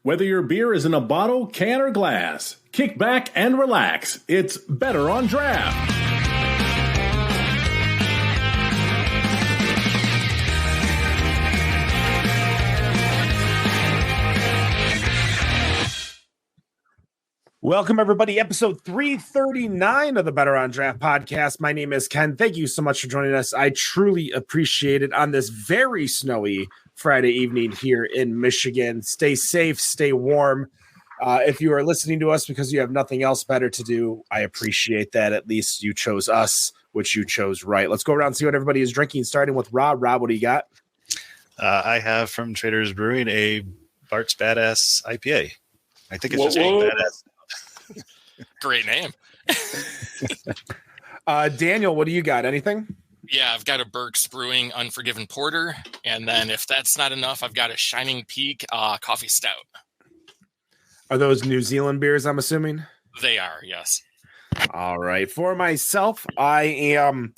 Whether your beer is in a bottle, can, or glass, kick back and relax. It's Better on Draft. Welcome, everybody. Episode 339 of the Better on Draft podcast. My name is Ken. Thank you so much for joining us. I truly appreciate it on this very snowy Friday evening here in Michigan. Stay safe, stay warm. If you are listening to us because you have nothing else better to do, I appreciate that. At least you chose us, which you chose right. Let's go around and see what everybody is drinking, starting with Rob. Rob, what do you got? I have from Traders Brewing a Bart's Badass IPA. I think it's just badass. Great name. Daniel, what do you got? Anything? Yeah, I've got a Burke's Brewing Unforgiven Porter. And then if that's not enough, I've got a Shining Peak Coffee Stout. Are those New Zealand beers, I'm assuming? They are, yes. All right. For myself, I am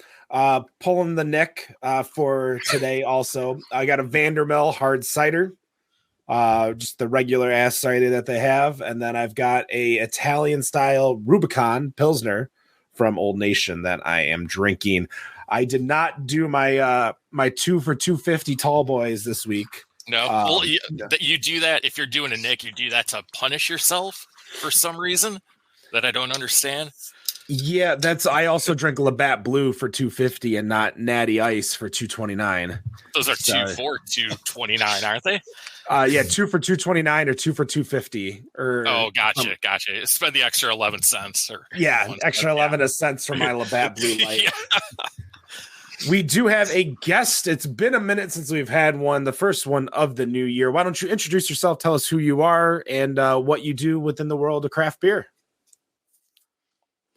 pulling the Nick for today also. I got a Vandermill hard cider. Just the regular ass cider that they have, and then I've got a Italian style Rubicon Pilsner from Old Nation that I am drinking. I did not do my my 2 for $2.50 tall boys this week. No, well, you do that if you're doing a Nick. You do that to punish yourself for some reason that I don't understand. Yeah, I also drink Labatt Blue for $2.50 and not Natty Ice for $2.29. Those are 2 for $2.29, aren't they? Yeah, 2 for $2.29 or 2 for $2.50. Gotcha. Spend the extra 11 cents. Extra 11 cents for my Labatt Blue Light. Yeah. We do have a guest. It's been a minute since we've had one, the first one of the new year. Why don't you introduce yourself, tell us who you are, and what you do within the world of craft beer?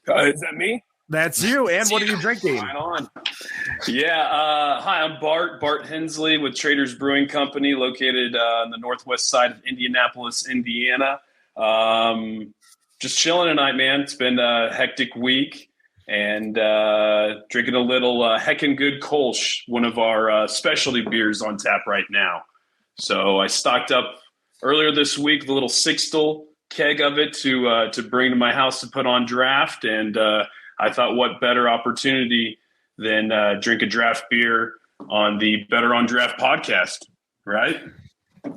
Is that me? That's you. And what are you drinking? Right on. Yeah. Hi, I'm Bart Hensley with Traders Brewing Company, located on the northwest side of Indianapolis, Indiana. Just chilling tonight, man. It's been a hectic week, and drinking a little Heckin' Good Kolsch, one of our specialty beers on tap right now. So I stocked up earlier this week with a little Sixtel keg of it to bring to my house to put on draft, and I thought, what better opportunity than drink a draft beer on the Better on Draft podcast, right?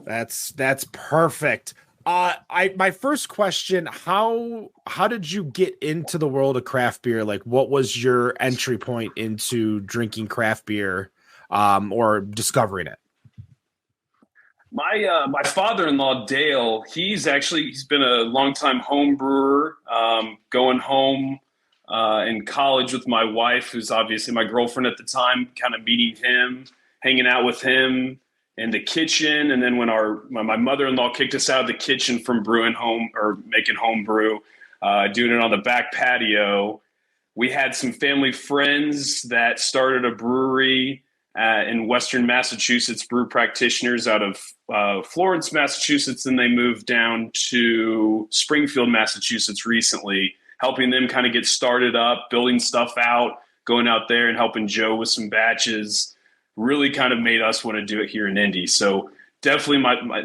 That's perfect. My first question: how did you get into the world of craft beer? Like, what was your entry point into drinking craft beer, or discovering it? My father-in-law, Dale, he's been a longtime home brewer, going home in college with my wife, who's obviously my girlfriend at the time, kind of meeting him, hanging out with him in the kitchen. And then when my mother-in-law kicked us out of the kitchen from brewing home or making home brew, doing it on the back patio, we had some family friends that started a brewery in Western Massachusetts, brew practitioners out of Florence, Massachusetts, and they moved down to Springfield, Massachusetts recently, helping them kind of get started up, building stuff out, going out there and helping Joe with some batches, really kind of made us want to do it here in Indy. So definitely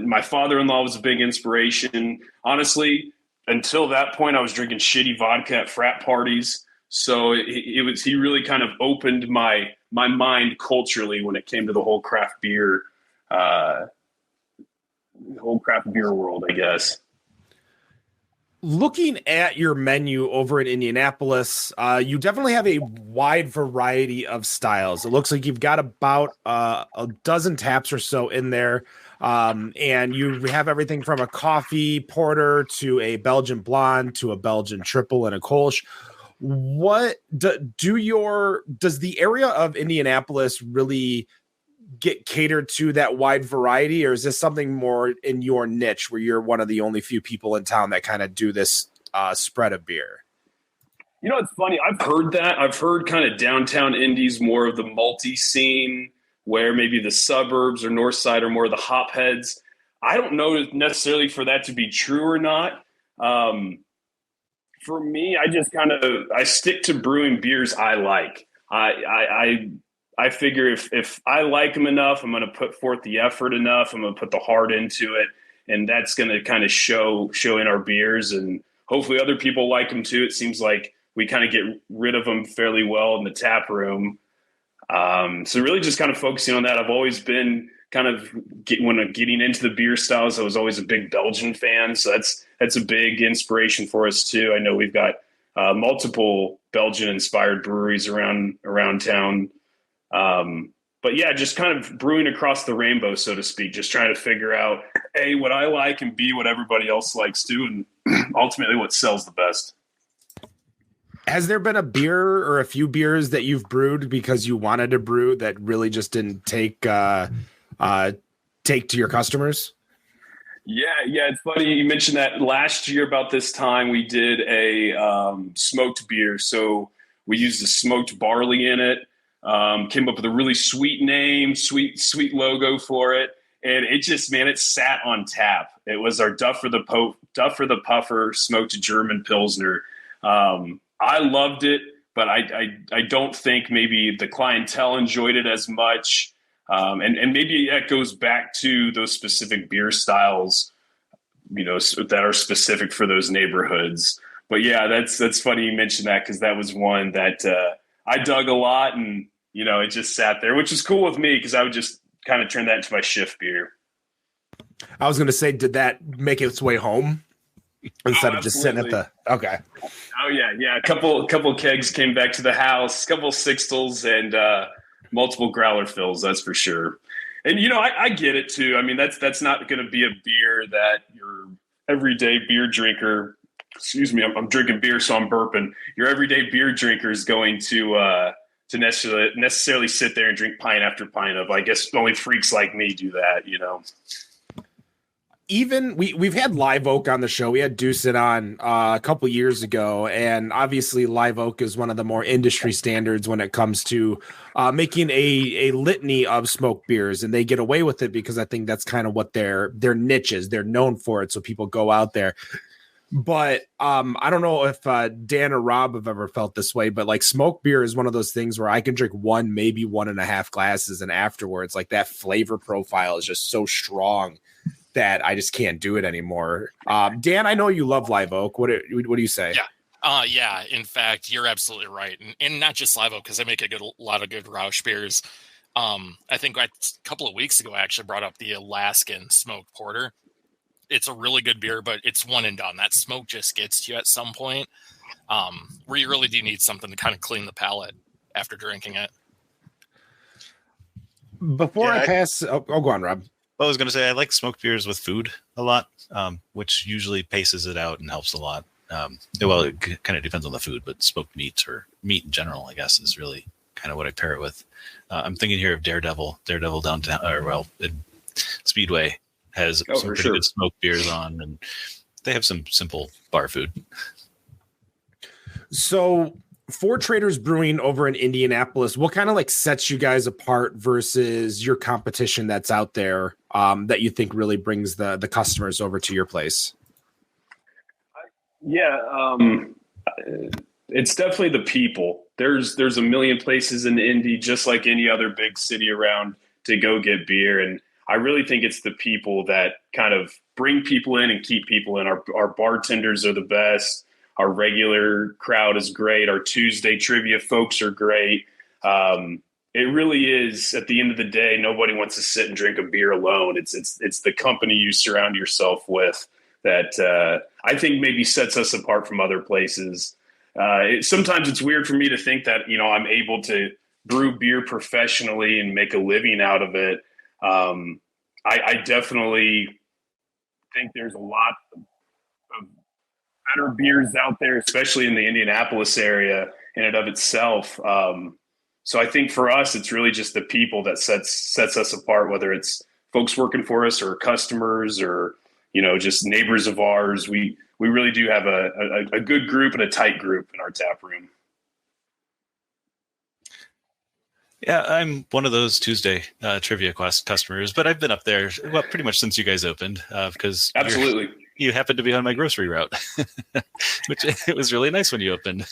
my father-in-law was a big inspiration. Honestly, until that point, I was drinking shitty vodka at frat parties. So he really kind of opened my mind culturally when it came to the whole craft beer world, I guess. Looking at your menu over in Indianapolis, you definitely have a wide variety of styles. It looks like you've got about a dozen taps or so in there. And you have everything from a coffee porter to a Belgian blonde to a Belgian triple and a Kolsch. What does the area of Indianapolis really get catered to that wide variety, or is this something more in your niche where you're one of the only few people in town that kind of do this spread of beer? You know, it's funny. I've heard that. I've heard kind of downtown Indy's more of the multi scene, where maybe the suburbs or north side are more of the hopheads. I don't know necessarily for that to be true or not. For me, I stick to brewing beers I like. I figure if I like them enough, I'm going to put forth the effort enough. I'm going to put the heart into it. and that's going to kind of show in our beers, and hopefully other people like them too. It seems like we kind of get rid of them fairly well in the tap room. So really just kind of focusing on that. I've always been kind of getting into the beer styles. I was always a big Belgian fan. So that's a big inspiration for us too. I know we've got multiple Belgian inspired breweries around town. But yeah, just kind of brewing across the rainbow, so to speak, just trying to figure out A, what I like, and B, what everybody else likes too. And ultimately what sells the best. Has there been a beer or a few beers that you've brewed because you wanted to brew that really just didn't take to your customers? Yeah. It's funny you mentioned that. Last year about this time, we did a smoked beer. So we used the smoked barley in it. Came up with a really sweet name, sweet logo for it, and it just, man, it sat on tap. It was our Duff for the Puffer smoked German Pilsner. I loved it, but I don't think maybe the clientele enjoyed it as much. And maybe that goes back to those specific beer styles, that are specific for those neighborhoods. But yeah, that's funny you mentioned that, because that was one that I dug a lot, and it just sat there, which is cool with me because I would just kind of turn that into my shift beer. I was going to say, did that make its way home instead of just sitting at the? Okay. Oh yeah. A couple kegs came back to the house, couple sixtels, and multiple growler fills. That's for sure. And I get it too. I mean, that's not going to be a beer that your everyday beer drinker. Excuse me, I'm drinking beer, so I'm burping. Your everyday beer drinker is going to necessarily sit there and drink pint after pint of. I guess only freaks like me do that, Even we've had Live Oak on the show. We had Deuced on a couple years ago, and obviously Live Oak is one of the more industry standards when it comes to making a litany of smoked beers, and they get away with it because I think that's kind of what their niche is. They're known for it, so people go out there. But I don't know if Dan or Rob have ever felt this way, but like smoked beer is one of those things where I can drink one, maybe 1.5 glasses, and afterwards, like that flavor profile is just so strong that I just can't do it anymore. Dan, I know you love Live Oak. What do you say? Yeah. In fact, you're absolutely right, and not just Live Oak, because they make a lot of good Rausch beers. I think a couple of weeks ago I actually brought up the Alaskan smoked porter. It's a really good beer, but it's one and done. That smoke just gets to you at some point, where you really do need something to kind of clean the palate after drinking it. Before I pass, go on, Rob. I was going to say I like smoked beers with food a lot, which usually paces it out and helps a lot. It kind of depends on the food, but smoked meats or meat in general, I guess, is really kind of what I pair it with. I'm thinking here of Daredevil downtown, in Speedway has some pretty good smoked beers on, and they have some simple bar food. So for Traders Brewing over in Indianapolis, what kind of like sets you guys apart versus your competition that's out there that you think really brings the customers over to your place? It's definitely the people. There's a million places in Indy, just like any other big city around, to go get beer. And I really think it's the people that kind of bring people in and keep people in. Our bartenders are the best. Our regular crowd is great. Our Tuesday trivia folks are great. It really is, at the end of the day, nobody wants to sit and drink a beer alone. It's the company you surround yourself with that I think maybe sets us apart from other places. Sometimes it's weird for me to think that, I'm able to brew beer professionally and make a living out of it. I definitely think there's a lot of better beers out there, especially in the Indianapolis area in and of itself. So I think for us, it's really just the people that sets us apart, whether it's folks working for us or customers or, just neighbors of ours. We really do have a good group and a tight group in our tap room. Yeah, I'm one of those Tuesday trivia customers, but I've been up there pretty much since you guys opened because absolutely you happened to be on my grocery route, which it was really nice when you opened.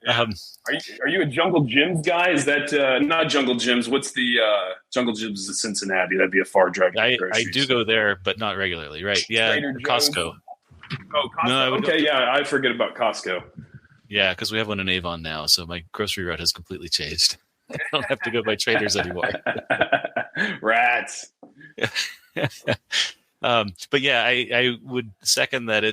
Are you a Jungle Jim's guy? Is that not Jungle Jim's? What's the Jungle Jim's is Cincinnati? That'd be a far drive. I do go there, but not regularly. Right? Yeah, Trader Costco. Oh, Costco. No, okay, yeah, I forget about Costco. Yeah, because we have one in Avon now, so my grocery route has completely changed. I don't have to go by Traders anymore. Rats. But yeah, I would second that.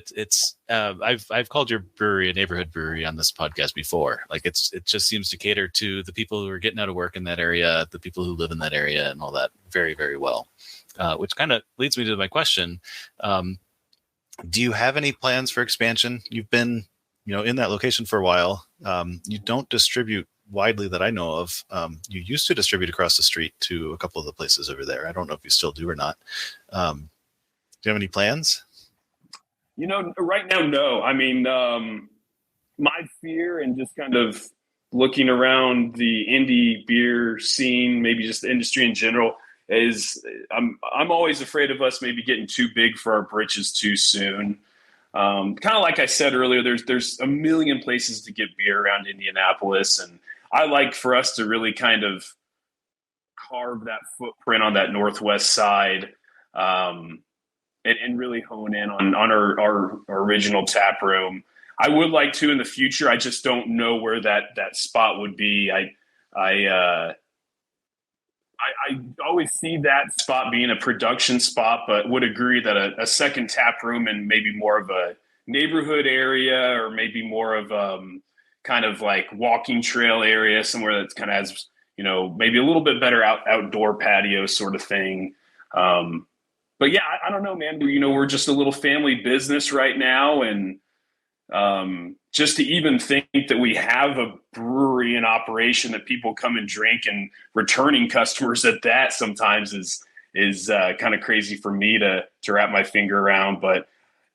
I've called your brewery a neighborhood brewery on this podcast before. Like it just seems to cater to the people who are getting out of work in that area, the people who live in that area, and all that very, very well. Which kind of leads me to my question. Do you have any plans for expansion? You've been, in that location for a while. You don't distribute widely that I know of. You used to distribute across the street to a couple of the places over there. I don't know if you still do or not. Do you have any plans? Right now, no. I mean, my fear and just kind of looking around the indie beer scene, maybe just the industry in general, is I'm always afraid of us maybe getting too big for our britches too soon. Kind of like I said earlier, there's a million places to get beer around Indianapolis, and I like for us to really kind of carve that footprint on that northwest side. And really hone in on our original tap room. I would like to in the future. I just don't know where that spot would be. I always see that spot being a production spot, but would agree that a second tap room and maybe more of a neighborhood area, or maybe more of kind of like walking trail area, somewhere that kind of has, maybe a little bit better outdoor patio sort of thing. But yeah, I don't know, man. We're just a little family business right now. And just to even think that we have a brewery in operation that people come and drink, and returning customers at that sometimes is kind of crazy for me to wrap my finger around. But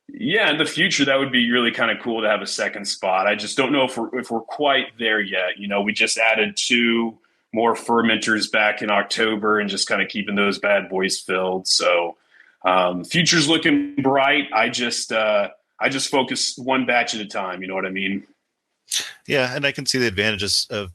yeah, in the future, that would be really kind of cool to have a second spot. I just don't know if we're quite there yet. We just added 2 more fermenters back in October, and just kind of keeping those bad boys filled. So future's looking bright. I just focus one batch at a time. You know what I mean? Yeah. And I can see the advantages of,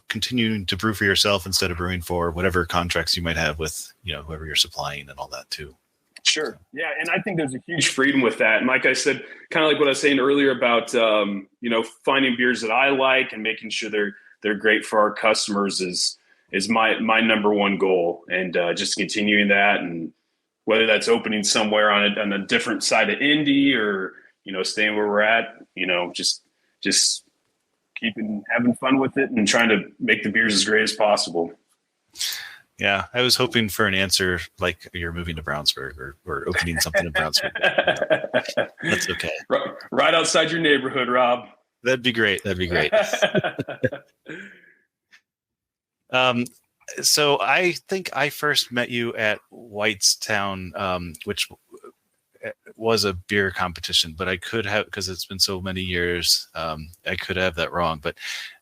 continuing to brew for yourself instead of brewing for whatever contracts you might have with, whoever you're supplying and all that too. Sure. Yeah. And I think there's a huge freedom with that. And like I said, kind of like what I was saying earlier about, finding beers that I like and making sure they're great for our customers is my number one goal. And just continuing that, and whether that's opening somewhere on a different side of Indy, or, staying where we're at, just having fun with it and trying to make the beers as great as possible. Yeah. I was hoping for an answer like you're moving to Brownsburg or opening something in Brownsburg. That's okay. Right outside your neighborhood, Rob. That'd be great. So I think I first met you at Whitestown, which was a beer competition, but I could have, because it's been so many years, I could have that wrong. But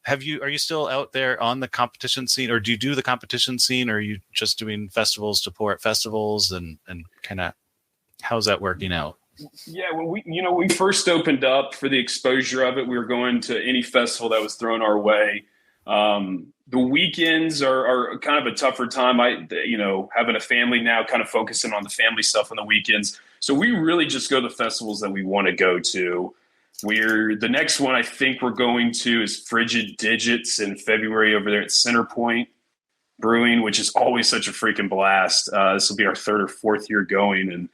are you still out there on the competition scene, or do you do the competition scene, or are you just doing festivals to pour at festivals, and kind of how's that working out? Yeah, when we first opened up, for the exposure of it, we were going to any festival that was thrown our way. The weekends are kind of a tougher time. Having a family now, kind of focusing on the family stuff on the weekends. So we really just go to the festivals that we want to go to. The next one I think we're going to is Frigid Digits in February over there at Centerpoint Brewing, which is always such a freaking blast. This will be our 3rd or 4th year going.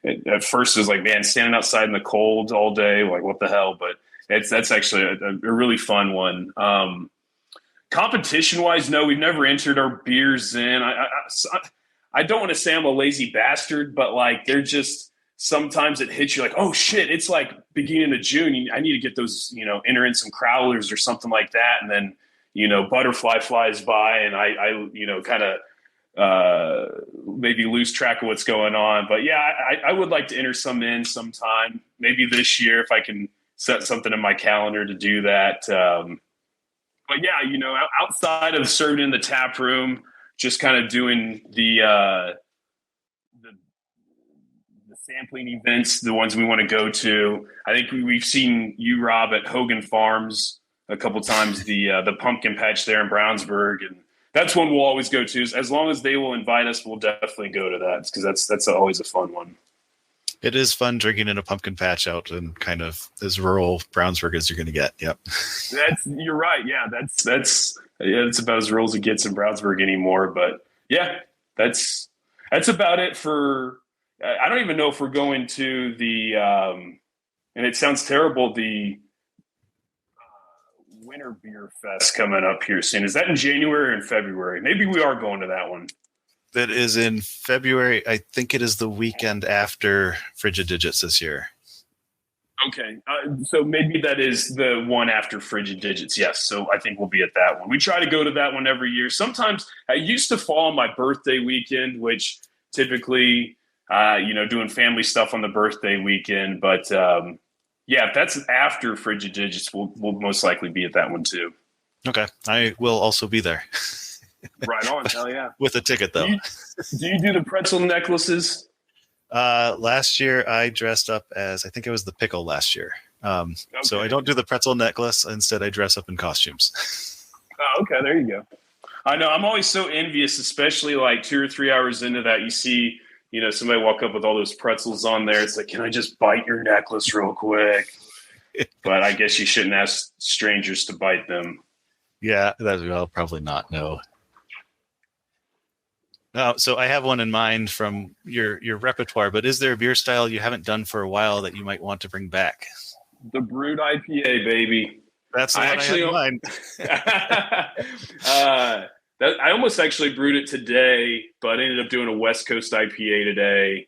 And at first it was like, man, standing outside in the cold all day, like what the hell? But that's actually a really fun one. Competition wise, no, we've never entered our beers in. I don't want to say I'm a lazy bastard, but like they're just, sometimes it hits you like, oh shit, it's like beginning of June. I need to get those, enter in some crowlers or something like that. And then, butterfly flies by, and I kind of maybe lose track of what's going on. But yeah, I would like to enter some in sometime, maybe this year, if I can set something in my calendar to do that. But yeah, outside of serving in the tap room, just kind of doing the sampling events, the ones we want to go to. I think we've seen you, Rob, at Hogan Farms a couple times the pumpkin patch there in Brownsburg, and that's one we'll always go to. As long as they will invite us, we'll definitely go to that because that's always a fun one. It is fun drinking in a pumpkin patch out in kind of as rural Brownsburg as you're going to get. Yep. You're right. Yeah, that's about as rural as it gets in Brownsburg anymore. But yeah, that's about it for. I don't even know if we're going to the. And it sounds terrible. The Winter Beer Fest coming up here soon. Is that in January or in February? Maybe we are going to that one. That is in February. I think it is the weekend after Frigid Digits this year. Okay. So maybe that is the one after Frigid Digits. Yes. So I think we'll be at that one. We try to go to that one every year. Sometimes I used to fall on my birthday weekend, which typically, doing family stuff on the birthday weekend. But yeah, if that's after Frigid Digits, we'll most likely be at that one too. Okay. I will also be there. Right on. Hell yeah. With a ticket, though. Do you do the pretzel necklaces? Last year, I dressed up as, I think it was the pickle last year. Okay. So I don't do the pretzel necklace. Instead, I dress up in costumes. Oh, okay. There you go. I know. I'm always so envious, especially like 2 or 3 hours into that. You see, somebody walk up with all those pretzels on there. It's like, can I just bite your necklace real quick? But I guess you shouldn't ask strangers to bite them. Yeah, probably not. No. So I have one in mind from your repertoire, but is there a beer style you haven't done for a while that you might want to bring back? The Brewed IPA, baby. That's the one I had in mind. I almost actually brewed it today, but I ended up doing a West Coast IPA today.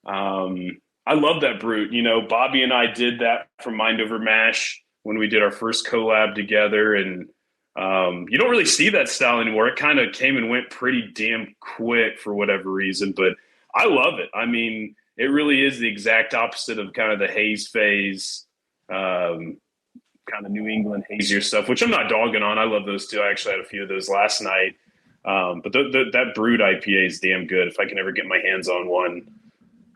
I love that brew. Bobby and I did that for Mind Over Mash when we did our first collab together, and you don't really see that style anymore. It kind of came and went pretty damn quick for whatever reason, but I love it. I mean, it really is the exact opposite of kind of the haze phase, kind of New England hazier stuff, which I'm not dogging on. I love those too. I actually had a few of those last night. But that brewed IPA is damn good. If I can ever get my hands on one,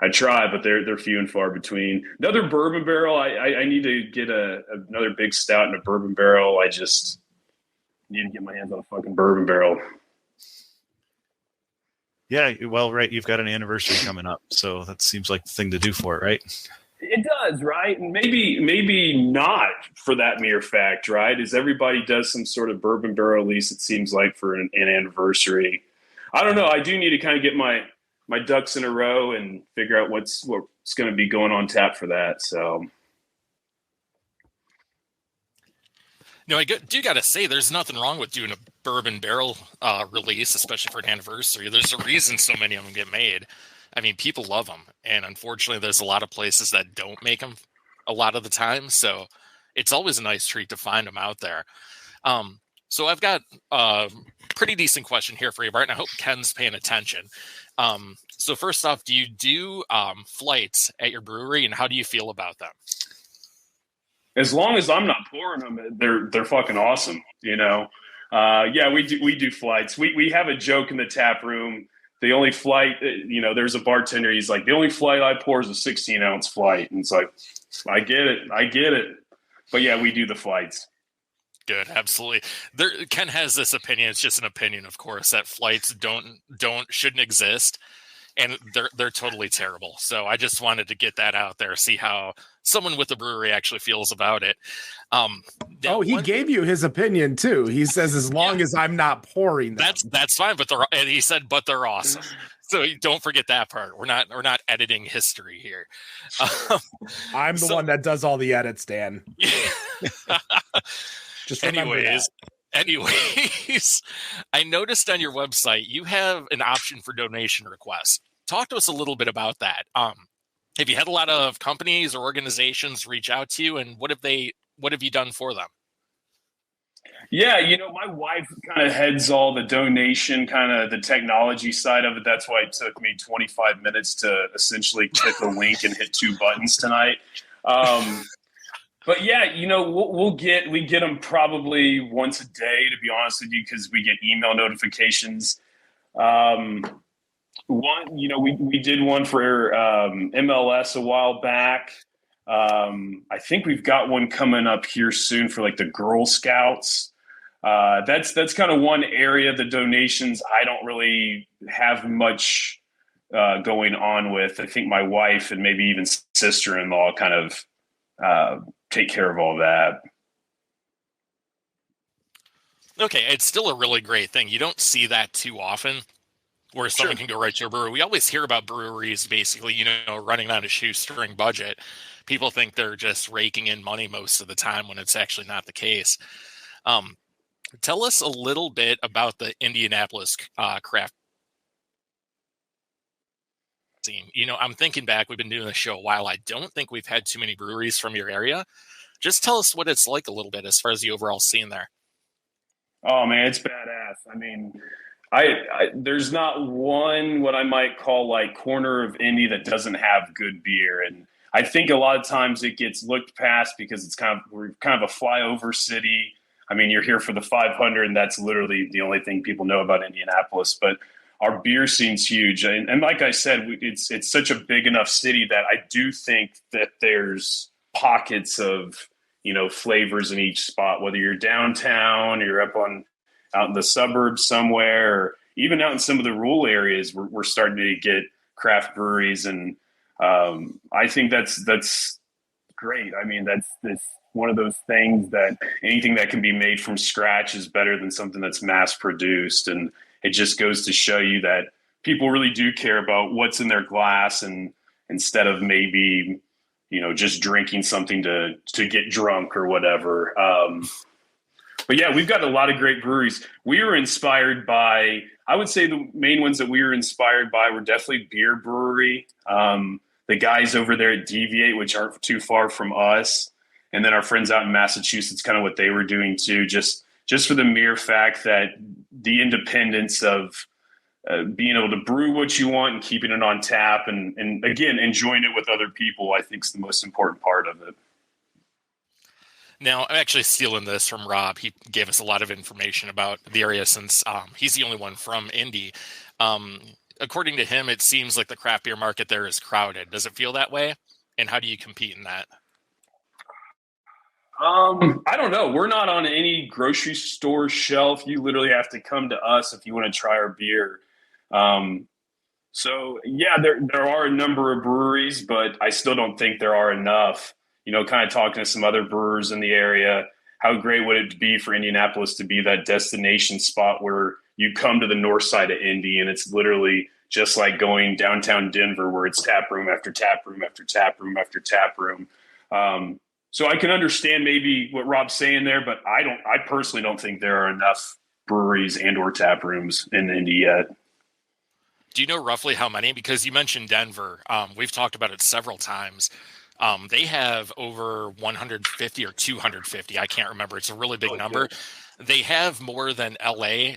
I try, but they're few and far between. Another bourbon barrel. I need to get another big stout and a bourbon barrel. I just need to get my hands on a fucking bourbon barrel. Yeah, well, right. You've got an anniversary coming up, so that seems like the thing to do for it, right? It does, right? And maybe not for that mere fact, right? Is everybody does some sort of bourbon barrel, at least it seems like, for an anniversary. I don't know. I do need to kind of get my ducks in a row and figure out what's going to be going on tap for that. So. No, I do got to say, there's nothing wrong with doing a bourbon barrel release, especially for an anniversary. There's a reason so many of them get made. I mean, people love them. And unfortunately, there's a lot of places that don't make them a lot of the time. So it's always a nice treat to find them out there. So I've got a pretty decent question here for you, Bart, and I hope Ken's paying attention. So first off, do you do flights at your brewery, and how do you feel about them? As long as I'm not pouring them, they're fucking awesome. Yeah, we do flights. We have a joke in the tap room. The only flight, there's a bartender. He's like, the only flight I pour is a 16-ounce flight, and it's like, I get it. But yeah, we do the flights. Good, absolutely. Ken has this opinion. It's just an opinion, of course, that flights shouldn't exist, and they're totally terrible. So I just wanted to get that out there, see how someone with the brewery actually feels about it. He gave you his opinion too. He says, as long as I'm not pouring them. That's fine, but he said, but they're awesome. So don't forget that part. We're not editing history here. I'm the one that does all the edits, Dan. Just anyways, I noticed on your website you have an option for donation requests. Talk to us a little bit about that. Have you had a lot of companies or organizations reach out to you, and what have you done for them? Yeah, my wife kind of heads all the donation, kind of the technology side of it. That's why it took me 25 minutes to essentially click a link and hit 2 buttons tonight. But yeah, we get them probably once a day, to be honest with you, because we get email notifications. We did one for MLS a while back. I think we've got one coming up here soon for like the Girl Scouts. That's kind of one area. The donations I don't really have much going on with. I think my wife and maybe even sister-in-law kind of take care of all that. Okay, it's still a really great thing. You don't see that too often where someone can go right to a brewery. We always hear about breweries basically, running on a shoestring budget. People think they're just raking in money most of the time when it's actually not the case. Tell us a little bit about the Indianapolis craft scene. I'm thinking back, we've been doing this show a while. I don't think we've had too many breweries from your area. Just tell us what it's like a little bit as far as the overall scene there. Oh man, it's badass. I mean, I there's not one what I might call like corner of Indy that doesn't have good beer, and I think a lot of times it gets looked past because we're kind of a flyover city. I mean, you're here for the 500, and that's literally the only thing people know about Indianapolis. But our beer scene's huge, and like I said, it's such a big enough city that I do think that there's pockets of flavors in each spot, whether you're downtown, or you're out in the suburbs somewhere, or even out in some of the rural areas, we're starting to get craft breweries. And I think that's great. I mean, that's one of those things that anything that can be made from scratch is better than something that's mass produced. And it just goes to show you that people really do care about what's in their glass, and instead of maybe just drinking something to get drunk or whatever. But yeah, we've got a lot of great breweries. We were inspired by, I would say the main ones that we were inspired by were definitely Beer Brewery. The guys over there at Deviate, which aren't too far from us. And then our friends out in Massachusetts, kind of what they were doing too, just for the mere fact that the independence of being able to brew what you want and keeping it on tap, and again, enjoying it with other people, I think is the most important part of it. Now, I'm actually stealing this from Rob. He gave us a lot of information about the area since he's the only one from Indy. According to him, it seems like the craft beer market there is crowded. Does it feel that way? And how do you compete in that? I don't know. We're not on any grocery store shelf. You literally have to come to us if you want to try our beer. So yeah, there are a number of breweries, but I still don't think there are enough. Kind of talking to some other brewers in the area, how great would it be for Indianapolis to be that destination spot where you come to the north side of Indy and it's literally just like going downtown Denver, where it's tap room after tap room after tap room after tap room. So I can understand maybe what Rob's saying there, but I personally don't think there are enough breweries and or tap rooms in Indy yet. Do you know roughly how many? Because you mentioned Denver. We've talked about it several times. They have over 150 or 250. I can't remember. It's a really big number. They have more than LA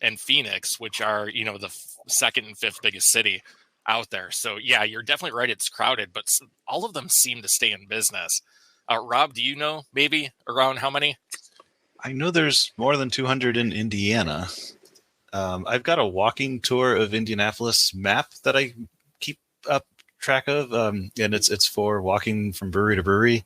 and Phoenix, which are, the second and fifth biggest city out there. So yeah, you're definitely right. It's crowded, but all of them seem to stay in business. Rob, do you know maybe around how many? I know there's more than 200 in Indiana. I've got a walking tour of Indianapolis map that I keep up track of, and it's for walking from brewery to brewery.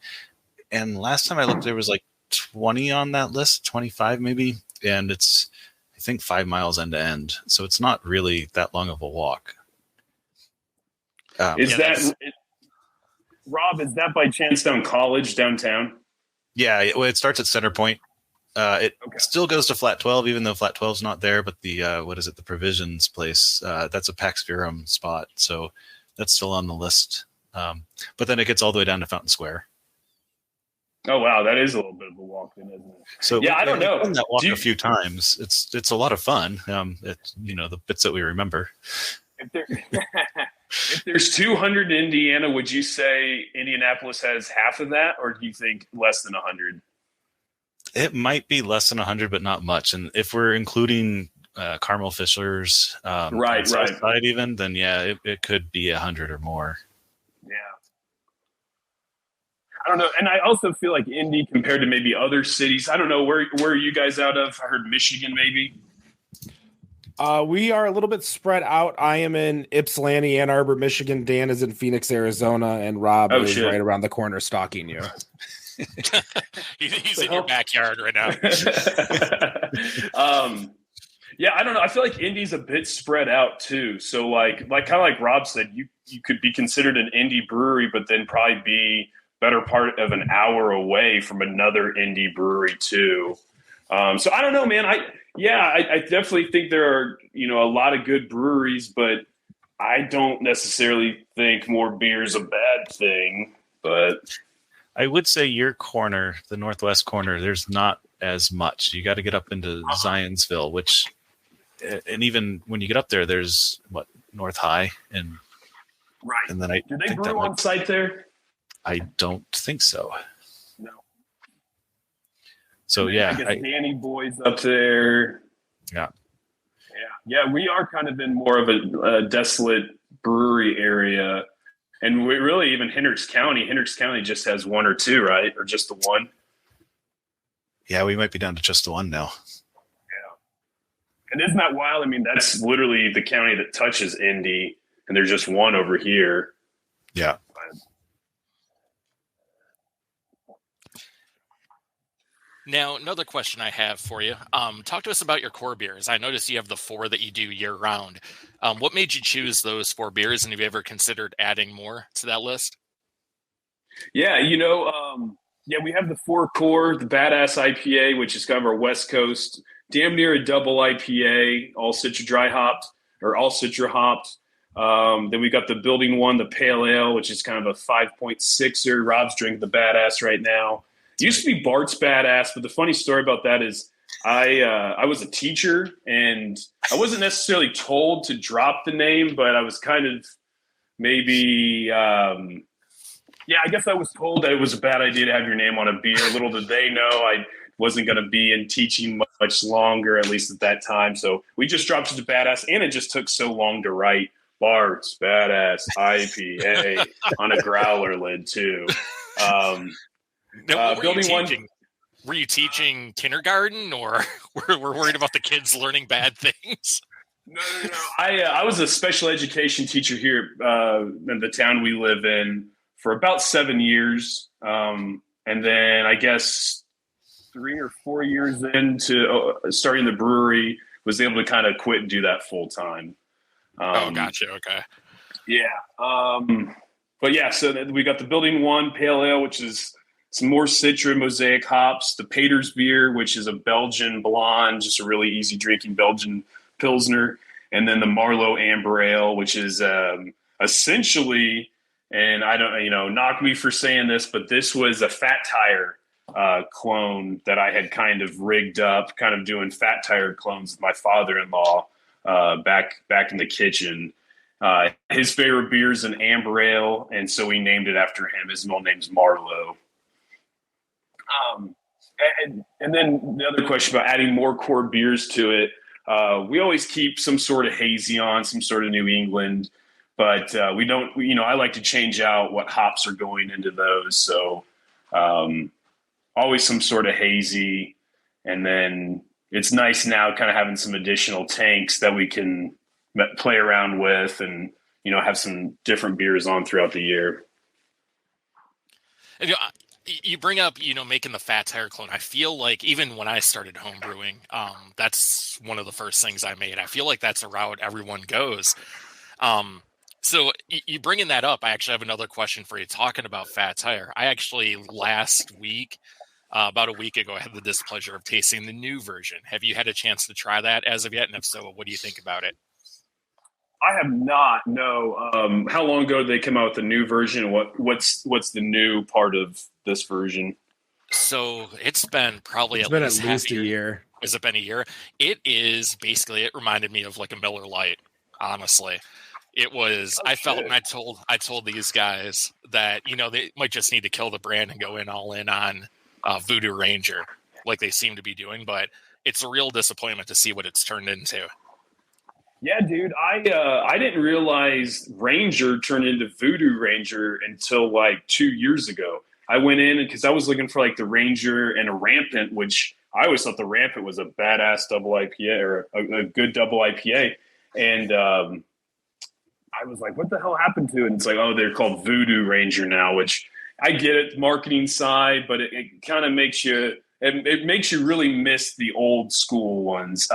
And last time I looked, there was like 20 on that list, 25 maybe, and it's I think 5 miles end to end, so it's not really that long of a walk. Rob, is that by chance down College downtown? Yeah, it starts at Center Point. It still goes to Flat 12, even though Flat 12's not there. But the the Provisions place, that's a Pax Verum spot, so that's still on the list. But then it gets all the way down to Fountain Square. Oh wow, that is a little bit of a walk, then, isn't it? So yeah, I don't know. I've done that walk a few times. It's a lot of fun. The bits that we remember. If there's 200 in Indiana, would you say Indianapolis has half of that, or do you think less than 100? It might be less than 100, but not much. And if we're including Carmel Fischler's right. side even, then yeah, it could be 100 or more. Yeah. I don't know. And I also feel like Indy, compared to maybe other cities, I don't know, where are you guys out of? I heard Michigan maybe. We are a little bit spread out. I am in Ypsilanti, Ann Arbor, Michigan. Dan is in Phoenix, Arizona, and Rob is shit. right around the corner stalking you. He's in your backyard right now. Yeah, I don't know. I feel like Indy's a bit spread out too. So like kind of like Rob said, you could be considered an indie brewery, but then probably be better part of an hour away from another indie brewery too. So I don't know, man. I definitely think there are, a lot of good breweries, but I don't necessarily think more beer is a bad thing. But I would say your corner, the northwest corner, there's not as much. You got to get up into Zionsville, which, and even when you get up there, there's North High and right. And then do they brew on site there? I don't think so. No. So I guess Danny Boy's up there. Yeah. Yeah. We are kind of in more of a desolate brewery area, and we really even Hendricks County just has one or two, right? Or just the one. Yeah, we might be down to just the one now. Yeah. And isn't that wild? I mean, that's literally the county that touches Indy, and there's just one over here. Yeah. Now, another question I have for you. Talk to us about your core beers. I noticed you have the 4 that you do year round. What made you choose those 4 beers, and have you ever considered adding more to that list? Yeah, we have the 4 core, the Badass IPA, which is kind of our West Coast, damn near a double IPA, all Citra dry hopped or all Citra hopped. Then we got the Building 1, the Pale Ale, which is kind of a 5.6er. Rob's drinking the Badass right now. It used to be Bart's Badass, but the funny story about that is I was a teacher, and I wasn't necessarily told to drop the name, but I was kind of maybe I guess I was told that it was a bad idea to have your name on a beer. Little did they know I wasn't going to be in teaching much longer, at least at that time. So we just dropped it to Badass, and it just took so long to write Bart's Badass IPA on a growler lid too. Now, were you teaching kindergarten, or we're worried about the kids learning bad things? No. I was a special education teacher here in the town we live in for about 7 years. And then I guess 3 or 4 years into starting the brewery, was able to kind of quit and do that full time. Gotcha. Okay. Yeah. But yeah, so we got the Building 1 Pale Ale, which is some more Citra Mosaic hops, the Pater's beer, which is a Belgian blonde, just a really easy drinking Belgian Pilsner, and then the Marlowe Amber Ale, which is essentially, and I don't, knock me for saying this, but this was a Fat Tire clone that I had kind of rigged up, kind of doing Fat Tire clones with my father-in-law back in the kitchen. His favorite beer is an Amber Ale, and so we named it after him. His middle name's Marlowe. And then the other question about adding more core beers to it, we always keep some sort of hazy on, some sort of New England, but we don't, I like to change out what hops are going into those. So always some sort of hazy. And then it's nice now kind of having some additional tanks that we can play around with and, have some different beers on throughout the year. And, you bring up, making the Fat Tire clone. I feel like even when I started home brewing, that's one of the first things I made. I feel like that's a route everyone goes. So you bringing that up, I actually have another question for you. Talking about Fat Tire, I actually last week, about a week ago, I had the displeasure of tasting the new version. Have you had a chance to try that as of yet? And if so, what do you think about it? I have not. No. How long ago did they come out with the new version? What's the new part of this version? So it's been probably at least a year. Has it been a year? It is basically. It reminded me of like a Miller Lite. Honestly, it was. I felt, and I told these guys that they might just need to kill the brand and go all in on Voodoo Ranger, like they seem to be doing. But it's a real disappointment to see what it's turned into. Yeah, dude, I didn't realize Ranger turned into Voodoo Ranger until like 2 years ago. I went in because I was looking for like the Ranger and a Rampant, which I always thought the Rampant was a badass double IPA or a good double IPA. And I was like, what the hell happened to it? And it's like, oh, they're called Voodoo Ranger now, which I get it, marketing side, but it kind of makes you, it makes you really miss the old school ones.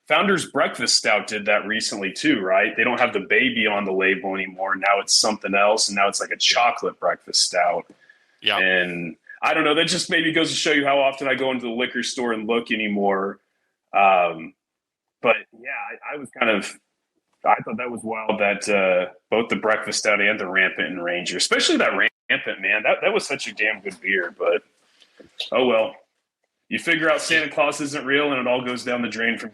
Founders Breakfast Stout did that recently too, right? They don't have the baby on the label anymore. Now it's something else, and now it's like a chocolate breakfast stout. Yeah. And I don't know, that just maybe goes to show you how often I go into the liquor store and look anymore. But yeah, I was kind of, I thought that was wild that both the breakfast stout and the Rampant and Ranger, especially that Rampant, man, that was such a damn good beer. But oh well, you figure out Santa Claus isn't real, and it all goes down the drain from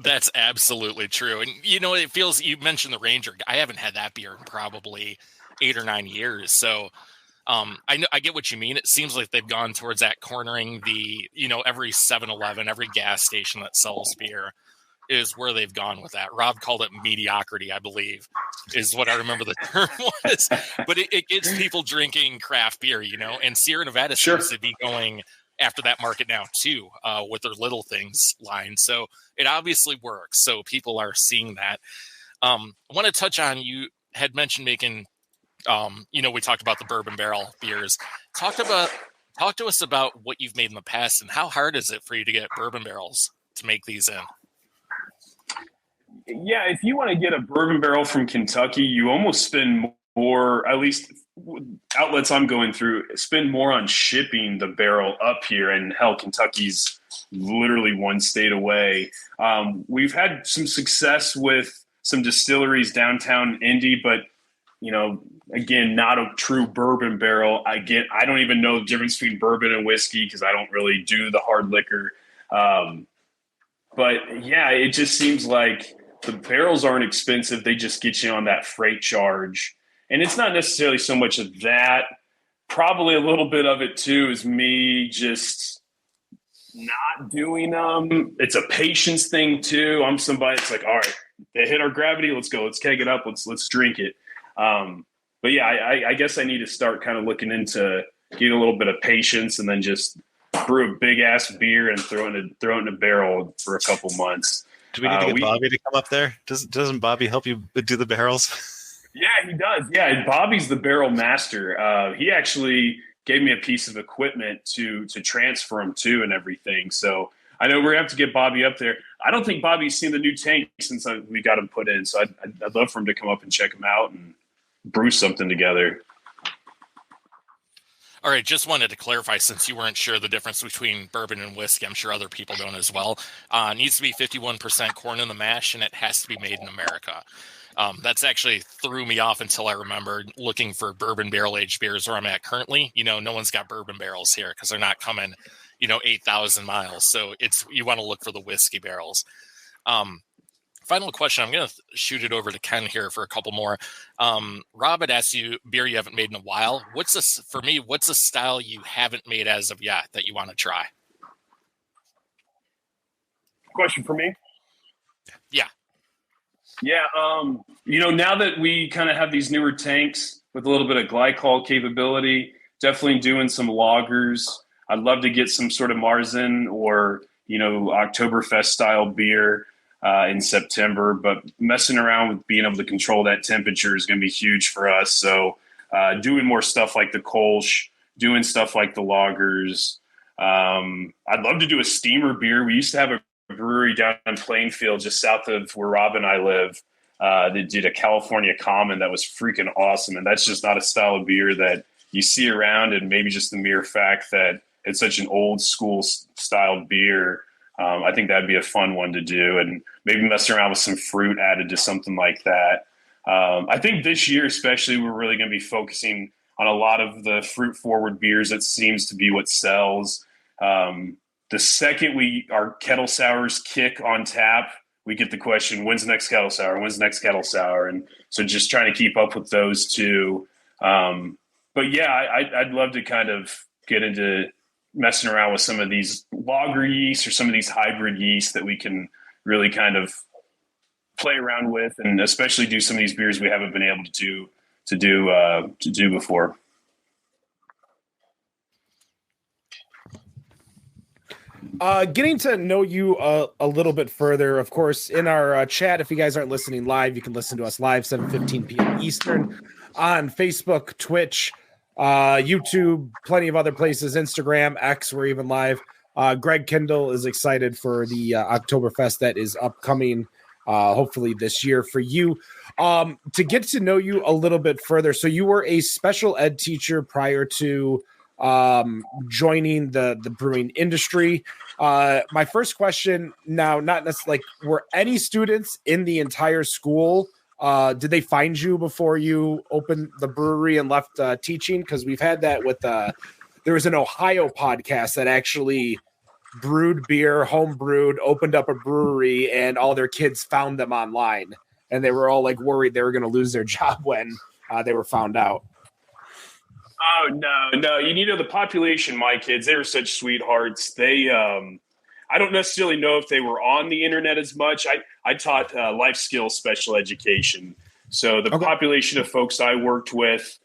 that's absolutely true. And it feels, you mentioned the Ranger. I haven't had that beer in probably 8 or 9 years. So I get what you mean. It seems like they've gone towards that, cornering the every 7-Eleven, every gas station that sells beer is where they've gone with that. Rob called it mediocrity, I believe, is what I remember the term was. But it gets people drinking craft beer, and Sierra Nevada seems to be going after that market now too, with their Little Things line. So it obviously works. So people are seeing that. I want to touch on, you had mentioned making, we talked about the bourbon barrel beers. Talk to us about what you've made in the past, and how hard is it for you to get bourbon barrels to make these in? Yeah, if you want to get a bourbon barrel from Kentucky, you almost spend more, at least outlets I'm going through, spend more on shipping the barrel up here. And hell, Kentucky's literally one state away. We've had some success with some distilleries downtown Indy, but again, not a true bourbon barrel. I don't even know the difference between bourbon and whiskey because I don't really do the hard liquor. But yeah, it just seems like the barrels aren't expensive. They just get you on that freight charge. And it's not necessarily so much of that. Probably a little bit of it too is me just not doing them. It's a patience thing too. I'm somebody that's like, all right, they hit our gravity. Let's go. Let's keg it up. Let's drink it. But yeah, I guess I need to start kind of looking into getting a little bit of patience and then just brew a big ass beer and throw it in a barrel for a couple months. Do we need to get Bobby to come up there? Doesn't Bobby help you do the barrels? Yeah, he does. Yeah, Bobby's the barrel master. He actually gave me a piece of equipment to transfer them to and everything. So I know we're going to have to get Bobby up there. I don't think Bobby's seen the new tank since we got him put in. So I'd love for him to come up and check him out and brew something together. All right, just wanted to clarify, since you weren't sure the difference between bourbon and whiskey, I'm sure other people don't as well. It needs to be 51% corn in the mash, and it has to be made in America. That's actually threw me off until I remembered looking for bourbon barrel-aged beers where I'm at currently. No one's got bourbon barrels here because they're not coming, 8,000 miles. So you want to look for the whiskey barrels. Final question. I'm going to shoot it over to Ken here for a couple more. Rob had asked you beer you haven't made in a while. What's a style you haven't made as of yet that you want to try? Question for me? Yeah. Yeah. Now that we kind of have these newer tanks with a little bit of glycol capability, definitely doing some lagers. I'd love to get some sort of Marzen or, Oktoberfest style beer in September, but messing around with being able to control that temperature is going to be huge for us. So doing more stuff like the Kolsch, doing stuff like the lagers. I'd love to do a steamer beer. We used to have a brewery down in Plainfield, just south of where Rob and I live. They did a California Common that was freaking awesome. And that's just not a style of beer that you see around, and maybe just the mere fact that it's such an old school style beer. I think that'd be a fun one to do, and maybe messing around with some fruit added to something like that. I think this year, especially, we're really going to be focusing on a lot of the fruit forward beers. That seems to be what sells. The second our kettle sours kick on tap, we get the question, when's the next kettle sour? When's the next kettle sour? And so just trying to keep up with those two. But yeah, I'd love to kind of get into messing around with some of these lager yeast or some of these hybrid yeast that we can really kind of play around with, and especially do some of these beers we haven't been able to do before. Getting to know you a little bit further, of course, in our chat. If you guys aren't listening live, you can listen to us live 7:15 p.m. Eastern on Facebook, Twitch, YouTube, plenty of other places, Instagram, X. We're even live. Greg Kendall is excited for the Oktoberfest that is upcoming, hopefully this year for you. To get to know you a little bit further, so you were a special ed teacher prior to joining the brewing industry. My first question now, not necessarily like, were any students in the entire school, did they find you before you opened the brewery and left teaching? Because we've had that with there was an Ohio podcast that actually brewed beer, home brewed, opened up a brewery, and all their kids found them online, and they were all like worried they were going to lose their job when they were found out. Oh, no. You know, the population, my kids, they were such sweethearts. They, I don't necessarily know if they were on the internet as much. I taught life skills special education. So the population of folks I worked with,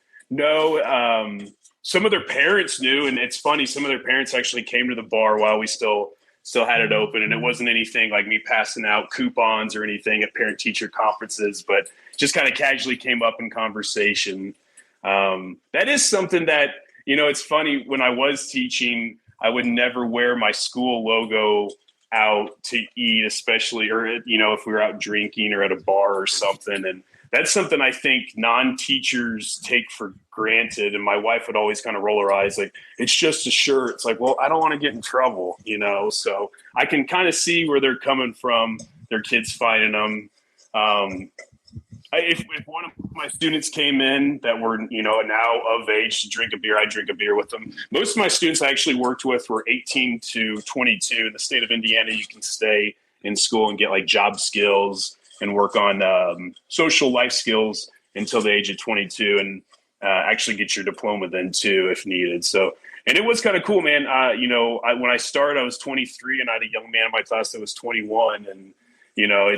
some of their parents knew. And it's funny, some of their parents actually came to the bar while we still had it open. And it wasn't anything like me passing out coupons or anything at parent teacher conferences, but just kind of casually came up in conversation. That is something that, you know, it's funny, when I was teaching, I would never wear my school logo out to eat, especially, or, you know, if we were out drinking or at a bar or something. And that's something I think non-teachers take for granted. And my wife would always kind of roll her eyes like, it's just a shirt. It's like, well, I don't want to get in trouble, you know? So I can kind of see where they're coming from, their kids finding them. If one of my students came in that were, you know, now of age to drink a beer, I drink a beer with them. Most of my students I actually worked with were 18 to 22. In the state of Indiana, you can stay in school and get like job skills and work on social life skills until the age of 22, and actually get your diploma then too if needed. So, and it was kind of cool, man. You know, when I started, I was 23, and I had a young man in my class that was 21, and you know,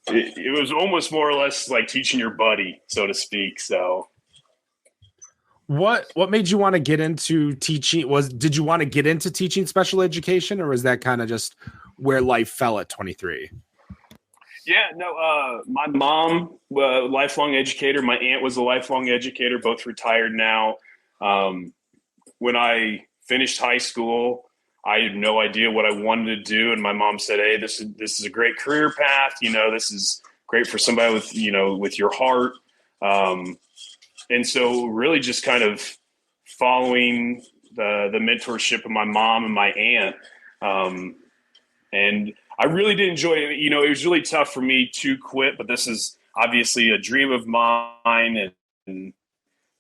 it was almost more or less like teaching your buddy, so to speak. So what made you want to get into teaching? Did you want to get into teaching special education, or was that kind of just where life fell at 23? Yeah, no, my mom, lifelong educator. My aunt was a lifelong educator, both retired now. When I finished high school, I had no idea what I wanted to do. And my mom said, hey, this is a great career path. You know, this is great for somebody with, you know, with your heart. And so really just kind of following the mentorship of my mom and my aunt. And I really did enjoy it. You know, it was really tough for me to quit, but this is obviously a dream of mine, and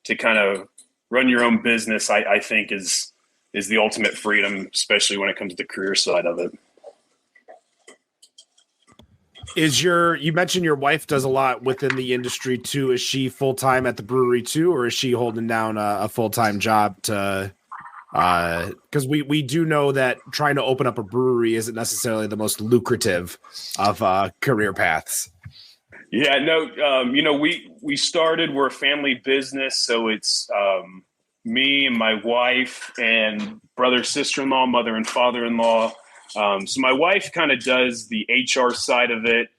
to kind of run your own business, I think is the ultimate freedom, especially when it comes to the career side of it. You mentioned your wife does a lot within the industry too. Is she full-time at the brewery too, or is she holding down a full-time job to, because we do know that trying to open up a brewery isn't necessarily the most lucrative of career paths. Yeah, no, you know, we're a family business, so it's me and my wife and brother, sister-in-law, mother and father-in-law. So my wife kind of does the HR side of it,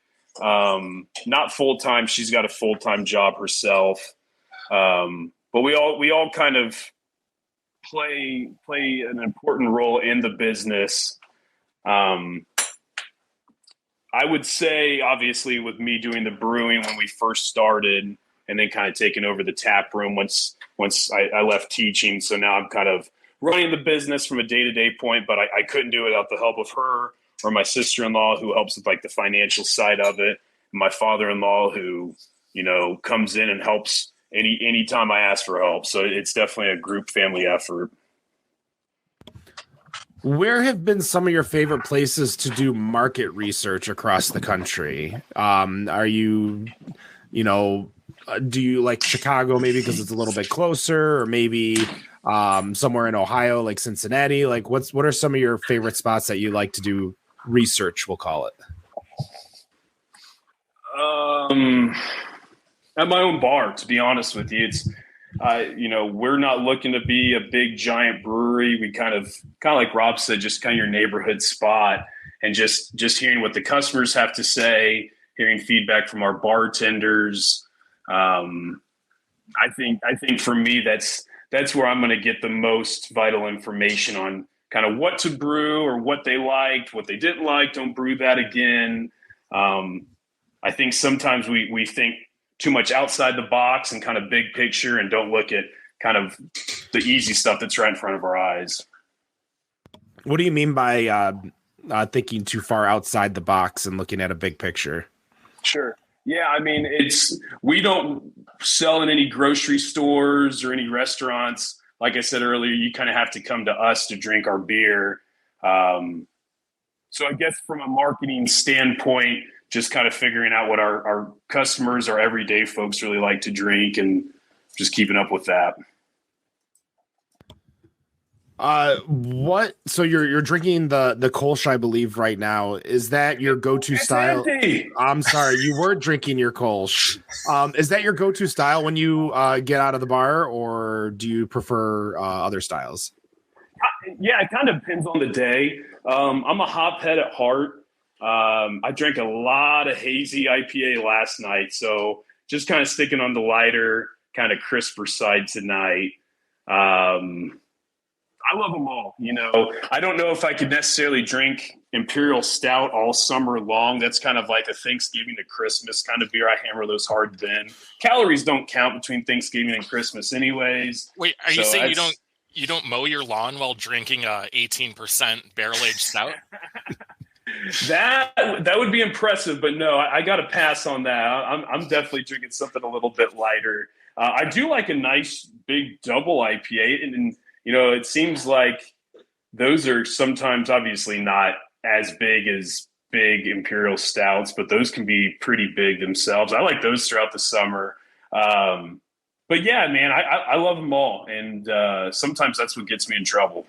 not full-time. She's got a full-time job herself. But we all kind of play an important role in the business. I would say, obviously, with me doing the brewing when we first started, and then kind of taking over the tap room once I left teaching. So now I'm kind of running the business from a day-to-day point, but I couldn't do it without the help of her or my sister-in-law, who helps with like the financial side of it. My father-in-law, who, you know, comes in and helps any time I ask for help. So it's definitely a group family effort. Where have been some of your favorite places to do market research across the country? Are you, you know, do you like Chicago maybe because it's a little bit closer, or maybe somewhere in Ohio like Cincinnati? Like what are some of your favorite spots that you like to do research, we'll call it? At my own bar, to be honest with you. we're not looking to be a big giant brewery. We kind of like Rob said, just kind of your neighborhood spot, and just hearing what the customers have to say, hearing feedback from our bartenders. I think for me, that's where I'm going to get the most vital information on kind of what to brew or what they liked, what they didn't like. Don't brew that again. I think sometimes we think too much outside the box and kind of big picture, and don't look at kind of the easy stuff that's right in front of our eyes. What do you mean by thinking too far outside the box and looking at a big picture? Sure. Yeah, I mean, we don't sell in any grocery stores or any restaurants. Like I said earlier, you kind of have to come to us to drink our beer. So I guess from a marketing standpoint, just kind of figuring out what our customers, our everyday folks really like to drink, and just keeping up with that. So you're drinking the Kolsch, I believe, right now. Is that your go-to style? Empty. I'm sorry, you were drinking your Kolsch. Is that your go-to style when you get out of the bar, or do you prefer other styles? Yeah, it kind of depends on the day. I'm a hophead at heart. I drank a lot of hazy IPA last night, so just kind of sticking on the lighter, kind of crisper side tonight. I love them all. I don't know if I could necessarily drink Imperial Stout all summer long. That's kind of like a Thanksgiving to Christmas kind of beer. I hammer those hard then. Calories don't count between Thanksgiving and Christmas anyways. Wait, are you saying you don't mow your lawn while drinking a 18% barrel-aged stout? That would be impressive, but no, I got to pass on that. I'm definitely drinking something a little bit lighter. I do like a nice big double IPA, and it seems like those are sometimes obviously not as big as big Imperial Stouts, but those can be pretty big themselves. I like those throughout the summer. But yeah, man, I love them all, and sometimes that's what gets me in trouble.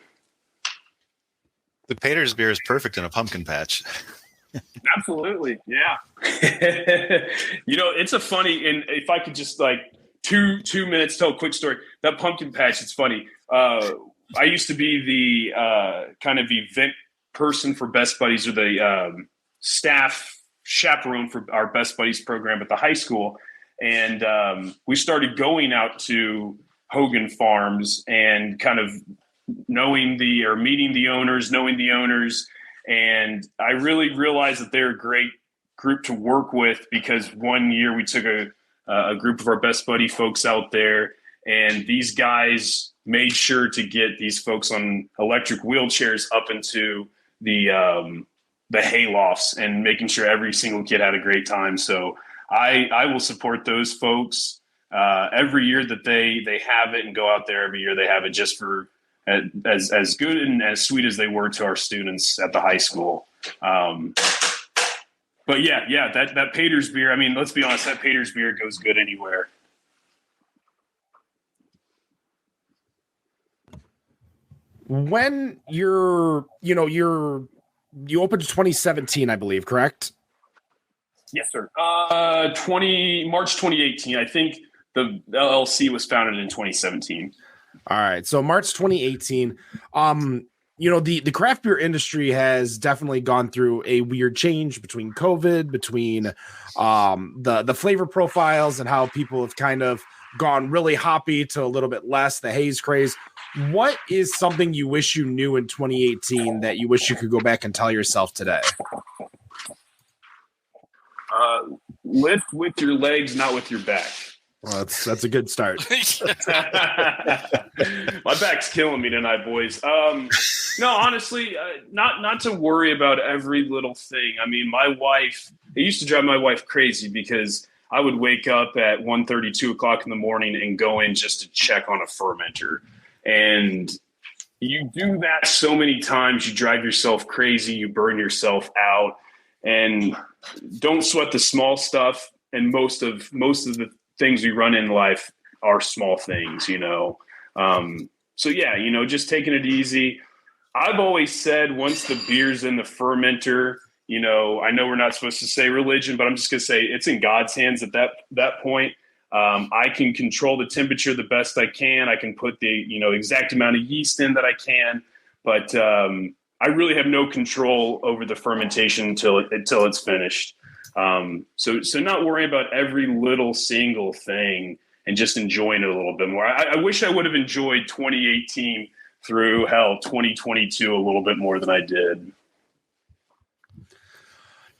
The Pater's beer is perfect in a pumpkin patch. Absolutely. Yeah. It's a funny, and if I could just like 2 minutes tell a quick story, that pumpkin patch, it's funny. I used to be the kind of event person for Best Buddies, or the staff chaperone for our Best Buddies program at the high school. And we started going out to Hogan Farms and kind of meeting the owners. And I really realized that they're a great group to work with, because one year we took a group of our Best Buddy folks out there, and these guys made sure to get these folks on electric wheelchairs up into the haylofts, and making sure every single kid had a great time. So I will support those folks every year that they have it, and go out there every year they have it, just for as good and as sweet as they were to our students at the high school. But yeah, that Pater's beer, I mean, let's be honest, that Pater's beer goes good anywhere. When you opened in 2017, I believe, correct? Yes, sir. March 2018. I think the LLC was founded in 2017. All right. So March 2018, the craft beer industry has definitely gone through a weird change between COVID, between the flavor profiles, and how people have kind of gone really hoppy to a little bit less, the haze craze. What is something you wish you knew in 2018 that you wish you could go back and tell yourself today? Lift with your legs, not with your back. Well, that's a good start. My back's killing me tonight, boys. No, honestly, not to worry about every little thing. I mean, it used to drive my wife crazy, because I would wake up at 1:30, 2 o'clock in the morning and go in just to check on a fermenter. And you do that so many times, you drive yourself crazy, you burn yourself out, and don't sweat the small stuff. And most of the things we run in life are small things, So yeah, just taking it easy. I've always said, once the beer's in the fermenter, I know we're not supposed to say religion, but I'm just going to say it's in God's hands at that point. I can control the temperature the best I can. I can put the exact amount of yeast in that I can, but I really have no control over the fermentation until it's finished. So not worrying about every little single thing and just enjoying it a little bit more. I wish I would have enjoyed 2018 through 2022 a little bit more than I did.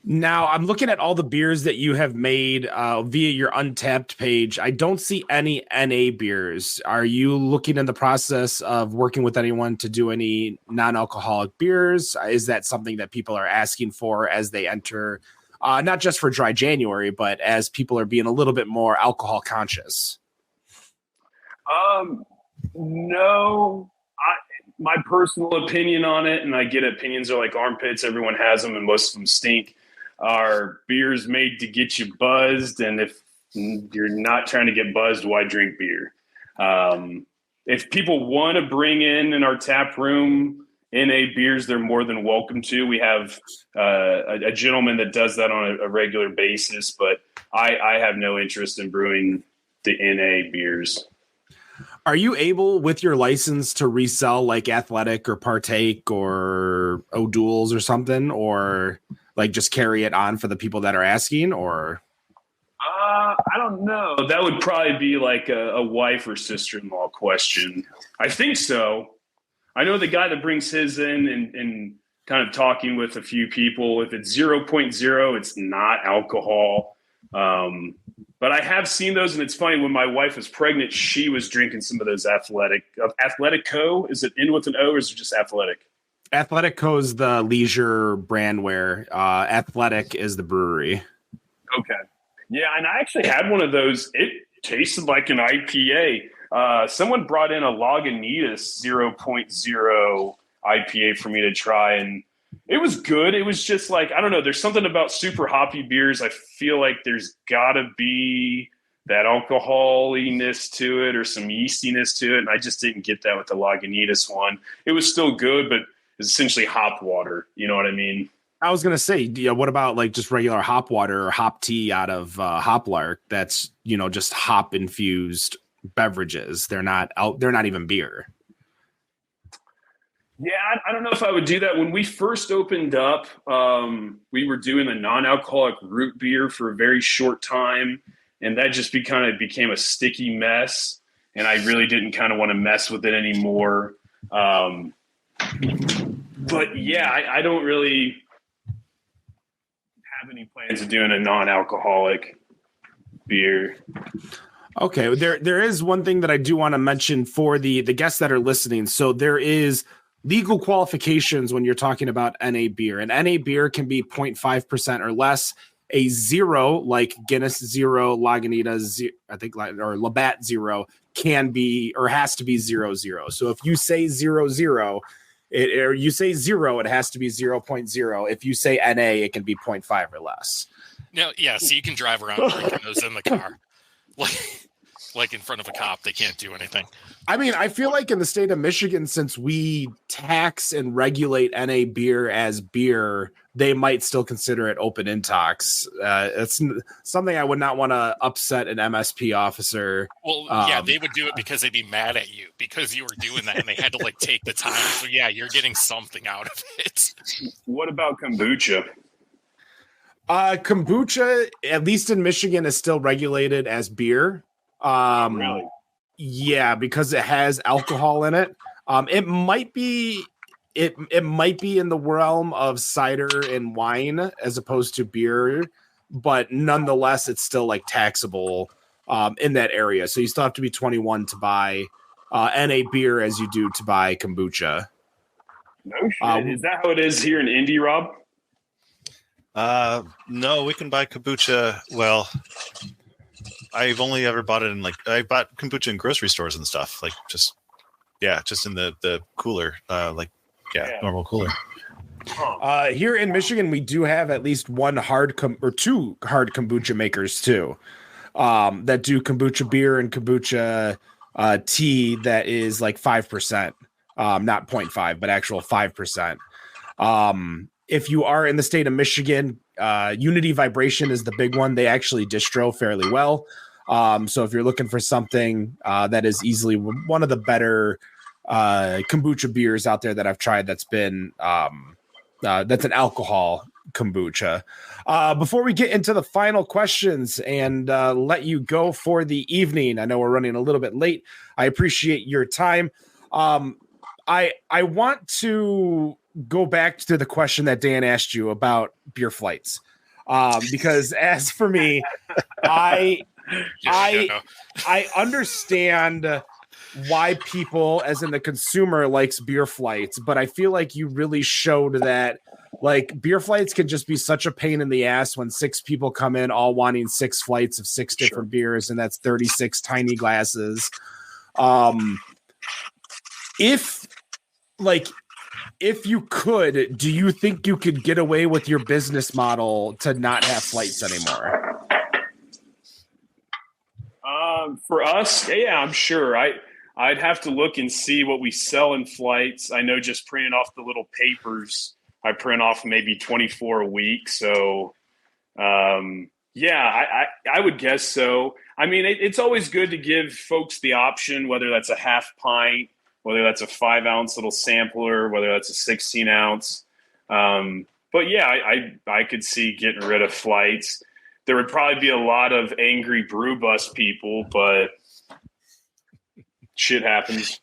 Now I'm looking at all the beers that you have made via your Untapped page. I don't see any NA beers. Are you looking in the process of working with anyone to do any non-alcoholic beers? Is that something that people are asking for as they enter, not just for Dry January, but as people are being a little bit more alcohol conscious? No. My personal opinion on it, and I get opinions are like armpits. Everyone has them, and most of them stink. Are beers made to get you buzzed, and if you're not trying to get buzzed, why drink beer? If people want to bring in our tap room NA beers, they're more than welcome to. We have a gentleman that does that on a regular basis, but I have no interest in brewing the NA beers. Are you able, with your license, to resell like Athletic or Partake or O'Doul's or something, or like just carry it on for the people that are asking? Or I don't know. That would probably be like a wife or sister-in-law question. I think so. I know the guy that brings his in and kind of talking with a few people. If it's 0.0, it's not alcohol. But I have seen those, and it's funny. When my wife was pregnant, she was drinking some of those Athletico. Is it in with an O, or is it just Athletic? Athletico is the leisure brand where Athletic is the brewery. Okay. Yeah, and I actually had one of those. It tasted like an IPA. Someone brought in a Lagunitas 0.0 IPA for me to try, and it was good. It was just like, I don't know, there's something about super hoppy beers. I feel like there's got to be that alcoholiness to it or some yeastiness to it, and I just didn't get that with the Lagunitas one. It was still good, but it's essentially hop water. You know what I mean? I was gonna say, what about like just regular hop water or hop tea out of Hoplark? That's just hop infused beverages. They're not even beer. Yeah, I don't know if I would do that. When we first opened up, we were doing a non-alcoholic root beer for a very short time, and that just became a sticky mess, and I really didn't kind of want to mess with it anymore. But yeah, I don't really have any plans of doing a non-alcoholic beer. Okay, there is one thing that I do want to mention for the guests that are listening. So there is legal qualifications when you're talking about NA beer. An NA beer can be 0.5% or less. A zero, like Guinness Zero, Lagunitas, I think, or Labatt Zero, can be or has to be 0.0. So if you say 0.0, or you say zero, it has to be 0.0. If you say NA, it can be 0.5 or less. No, yeah, so you can drive around drinking those in the car. Like in front of a cop, they can't do anything. I mean, I feel like in the state of Michigan, since we tax and regulate NA beer as beer, they might still consider it open intox. It's something I would not want to upset an MSP officer. Well, yeah, they would do it because they'd be mad at you because you were doing that and they had to like take the time. So yeah, you're getting something out of it. What about kombucha? Kombucha, at least in Michigan, is still regulated as beer. Really? Yeah, because it has alcohol in it. It might be in the realm of cider and wine as opposed to beer, but nonetheless, it's still like taxable in that area. So you still have to be 21 to buy NA beer as you do to buy kombucha. No shit. Is that how it is here in Indy, Rob? No, we can buy kombucha. Well, I've only ever bought it I bought kombucha in grocery stores and stuff, just in the cooler, normal cooler. Here in Michigan, we do have at least two hard kombucha makers too, that do kombucha beer and kombucha tea that is like 5%, not 0.5, but actual 5%. If you are in the state of Michigan, Unity Vibration is the big one. They actually distro fairly well. So if you're looking for something that is easily one of the better kombucha beers out there that I've tried, that's been that's an alcohol kombucha. Before we get into the final questions and let you go for the evening, I know we're running a little bit late. I appreciate your time. I want to go back to the question that Dan asked you about beer flights, because as for me, I understand why people, as in the consumer, likes beer flights, but I feel like you really showed that like beer flights can just be such a pain in the ass when 6 people come in all wanting 6 flights of 6 different beers, and that's 36 tiny glasses. If you could, do you think you could get away with your business model to not have flights anymore? For us, yeah, I'm sure. I'd have to look and see what we sell in flights. I know just printing off the little papers, I print off maybe 24 a week. So, yeah, I would guess so. I mean, it's always good to give folks the option, whether that's a half pint, whether that's a 5-ounce little sampler, whether that's a 16-ounce. But yeah, I could see getting rid of flights. There would probably be a lot of angry brew bus people, but shit happens.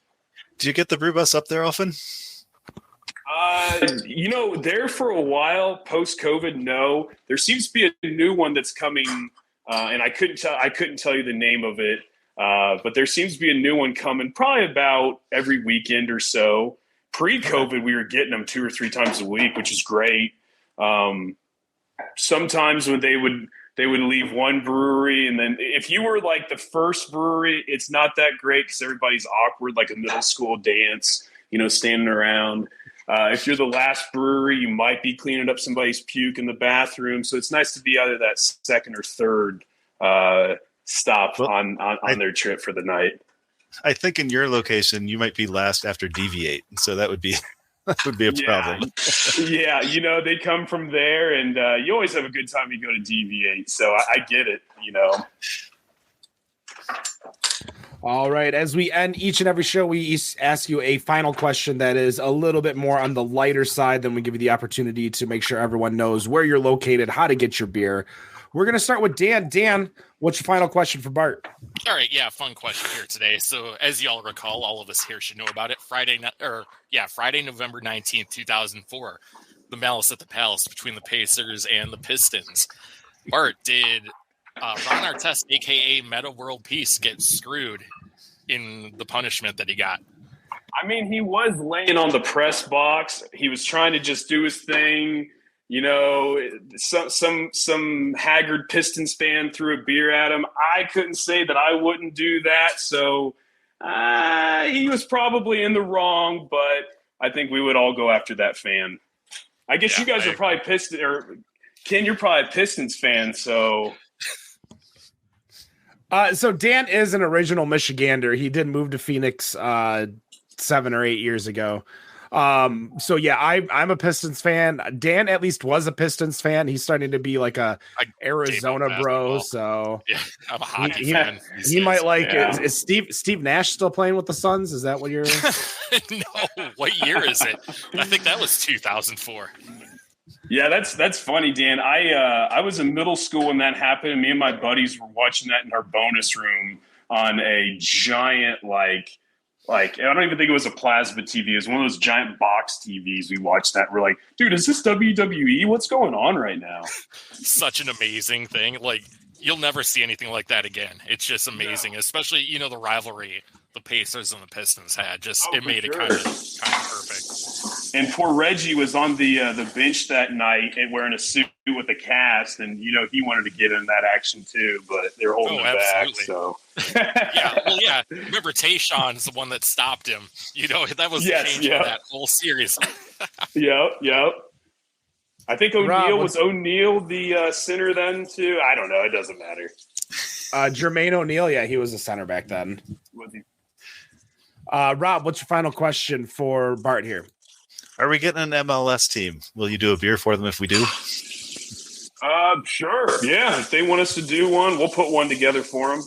Do you get the brew bus up there often? There for a while, post-COVID, no. There seems to be a new one that's coming, and I couldn't tell you the name of it, but there seems to be a new one coming probably about every weekend or so. Pre-COVID, we were getting them 2 or 3 times a week, which is great. Sometimes when they would leave one brewery, and then if you were like the first brewery, it's not that great because everybody's awkward, like a middle school dance, standing around. If you're the last brewery, you might be cleaning up somebody's puke in the bathroom. So it's nice to be either that second or third stop on their trip for the night. I think in your location, you might be last after Deviate. So that would be a problem. Yeah, they come from there, and you always have a good time when you go to Deviate. So I get it, All right. As we end each and every show, we ask you a final question that is a little bit more on the lighter side. Then we give you the opportunity to make sure everyone knows where you're located, how to get your beer. We're going to start with Dan. Dan, what's your final question for Bart? All right. Yeah. Fun question here today. So as y'all recall, all of us here should know about it. Friday, November 19th, 2004, the Malice at the Palace between the Pacers and the Pistons. Bart, did Ron Artest, a.k.a. Meta World Peace, get screwed in the punishment that he got? I mean, he was laying on the press box. He was trying to just do his thing. Some haggard Pistons fan threw a beer at him. I couldn't say that I wouldn't do that. So he was probably in the wrong, but I think we would all go after that fan. I guess you guys are probably Pistons, or Ken, you're probably a Pistons fan, so. So Dan is an original Michigander. He did move to Phoenix 7 or 8 years ago. So yeah, I'm a Pistons fan. Dan at least was a Pistons fan. He's starting to be like a Arizona bro. So yeah, I'm a hockey fan. He might like it. Is Steve Nash still playing with the Suns? Is that what you're? No. What year is it? I think that was 2004. Yeah, that's funny, Dan. I was in middle school when that happened. Me and my buddies were watching that in our bonus room on a giant like I don't even think it was a plasma TV. It was one of those giant box TVs. We watched that. We're like, dude, is this WWE? What's going on right now? Such an amazing thing. Like, you'll never see anything like that again. It's just amazing, especially, the rivalry the Pacers and the Pistons had. It made it kind of perfect. And poor Reggie was on the bench that night and wearing a suit with a cast, and he wanted to get in that action too, but they're holding him back. So yeah. Remember, Tayshawn's the one that stopped him. That was the change of that whole series. Yep. I think O'Neal the center then too. I don't know. It doesn't matter. Jermaine O'Neal, yeah, he was a center back then. Was he? Rob, what's your final question for Bart here? Are we getting an MLS team? Will you do a beer for them if we do? Sure. Yeah, if they want us to do one, we'll put one together for them.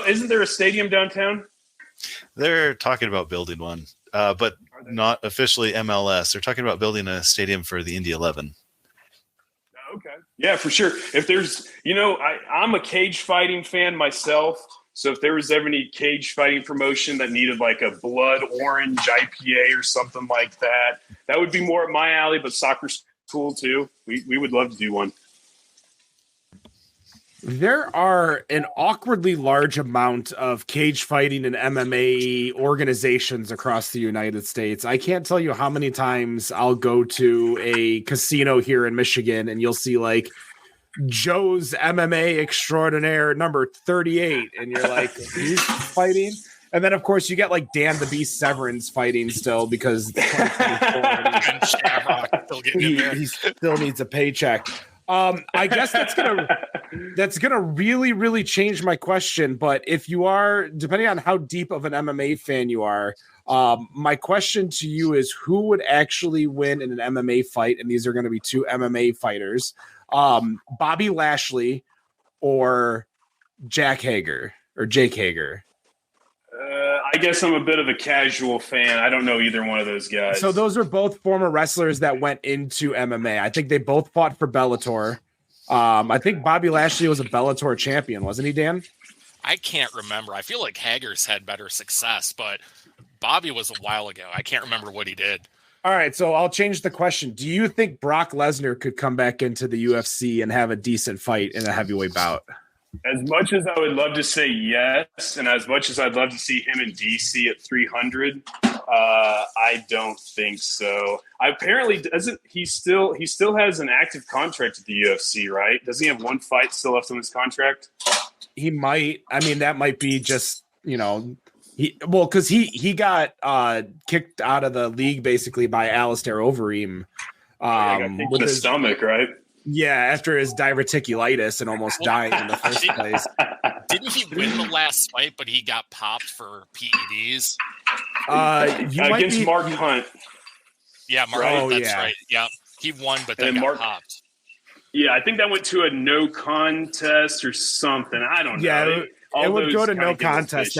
Isn't there a stadium downtown? They're talking about building one, but not officially MLS. They're talking about building a stadium for the Indy 11. Okay. Yeah, for sure. If there's, I'm a cage fighting fan myself. So if there was ever any cage fighting promotion that needed like a blood orange IPA or something like that, that would be more up my alley, but soccer's cool too. We would love to do one. There are an awkwardly large amount of cage fighting and MMA organizations across the United States. I can't tell you how many times I'll go to a casino here in Michigan and you'll see like Joe's MMA extraordinaire number 38. And you're like, who's fighting? And then, of course, you get like Dan the Beast Severance fighting still because he still needs a paycheck. I guess that's gonna really, really change my question. But if you are, depending on how deep of an MMA fan you are, my question to you is who would actually win in an MMA fight? And these are going to be two MMA fighters, Bobby Lashley or Jake Hager. I guess I'm a bit of a casual fan. I don't know either one of those guys. So those are both former wrestlers that went into MMA. I think they both fought for Bellator. I think Bobby Lashley was a Bellator champion, wasn't he, Dan? I can't remember. I feel like Hager's had better success, but Bobby was a while ago. I can't remember what he did. All right, so I'll change the question. Do you think Brock Lesnar could come back into the UFC and have a decent fight in a heavyweight bout? As much as I would love to say yes, and as much as I'd love to see him in DC at 300, I don't think so. Apparently, doesn't he still has an active contract at the UFC, right? Does he have one fight still left on his contract? He might. I mean, that might be just because he got kicked out of the league basically by Alistair Overeem. Got kicked in the stomach, right? Yeah, after his diverticulitis and almost dying in the first place. Didn't he win the last fight, but he got popped for PEDs? Against Mark Hunt. Yeah, Mark Hunt, that's right. Yeah, he won, but then got popped. Yeah, I think that went to a no contest or something. I don't know. Yeah, it would go to no contest.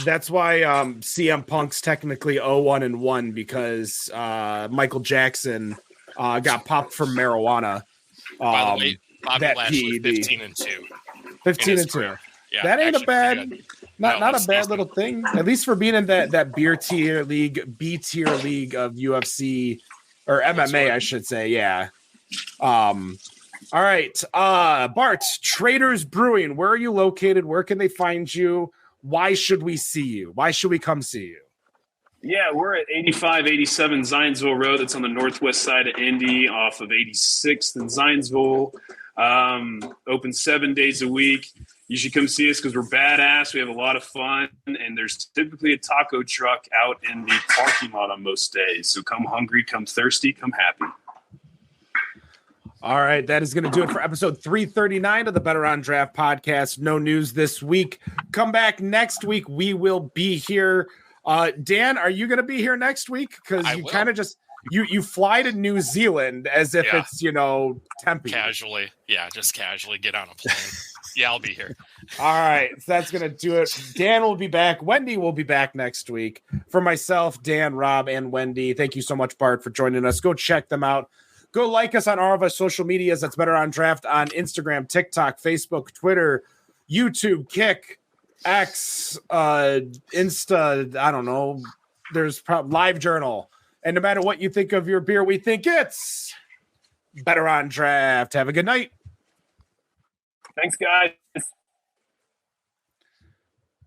That's why CM Punk's technically 0-1-1 because Michael Jackson got popped from marijuana. By the way, Bobby Lashley 15-2. 15-2. Yeah, that ain't a bad, not a bad little thing. At least for being in that B tier league of UFC or MMA, I should say. Yeah. All right, Bart, Traders Brewing. Where are you located? Where can they find you? Why should we see you? Why should we come see you? Yeah, we're at 8587 Zionsville Road. That's on the northwest side of Indy off of 86th and Zionsville. Open 7 days a week. You should come see us because we're badass. We have a lot of fun, and there's typically a taco truck out in the parking lot on most days. So come hungry, come thirsty, come happy. All right, that is going to do it for episode 339 of the Better on Draft podcast. No news this week. Come back next week. We will be here. Dan, are you going to be here next week? Because you kind of just you fly to New Zealand as if it's Tempe. Casually, just casually get on a plane. Yeah, I'll be here. All right, so that's going to do it. Dan will be back. Wendy will be back next week. For myself, Dan, Rob, and Wendy, thank you so much, Bart, for joining us. Go check them out. Go like us on all of our social medias. That's Better on Draft on Instagram, TikTok, Facebook, Twitter, YouTube, Kick, X, Insta. I don't know. There's Live Journal. And no matter what you think of your beer, we think it's Better on Draft. Have a good night. Thanks, guys.